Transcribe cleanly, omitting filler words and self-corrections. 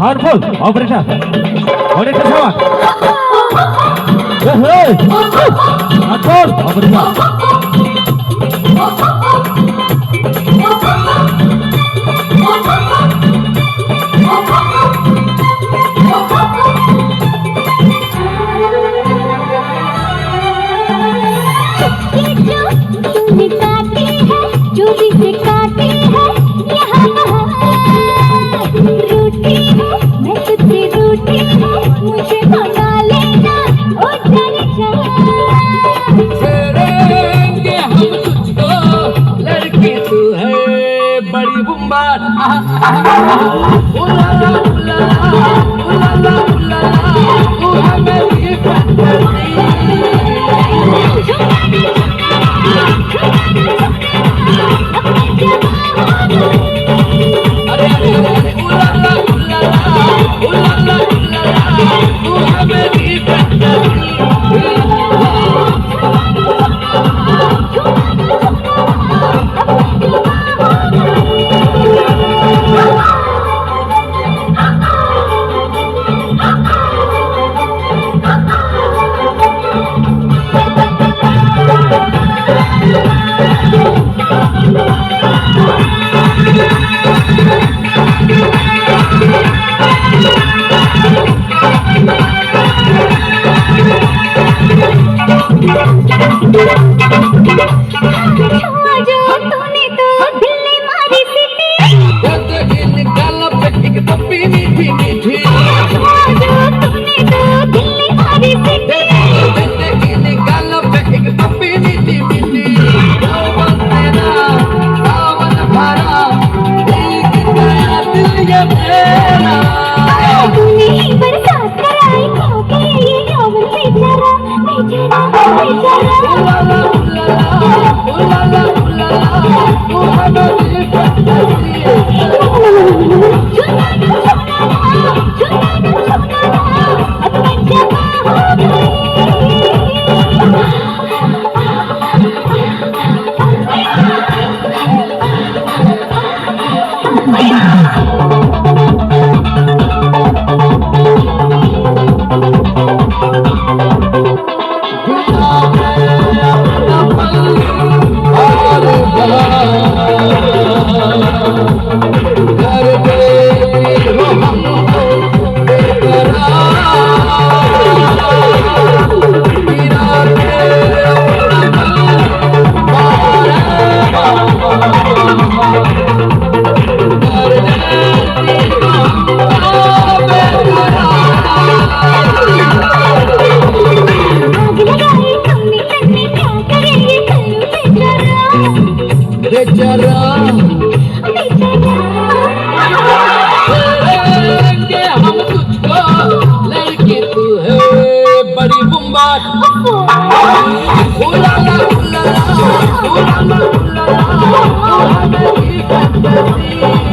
Powerful operator. Operator sama. Hey. Powerful operator. बड़ी बुम्बाट उलाला उलाला उलाला उलाला तू है मेरी फैंटेसी अरे अरे अरे उलाला उलाला उलाला उलाला तू है मेरी फैंटेसी तूने तो दिल्ली मारी सिटी निकाला पे एक तप्पी मीठी मीठी तूने तो दिल्ली मारी सिटी निकाला पे एक तप्पी मीठी मीठी सावन तेरा सावन भरा भीग गया दिल ये मेरा तूने ही बरसात कराई खो के ये यौवन बेचारा बेचारा बेचारा उलाला उलाला उलाला उलाला तू है मेरी फैंटेसी बेचारा करेंगे हम तुझको लड़की तू है बड़ी बुम्बाट उलाला उलाला उलाला उलाला तू है मेरी फैंटेसी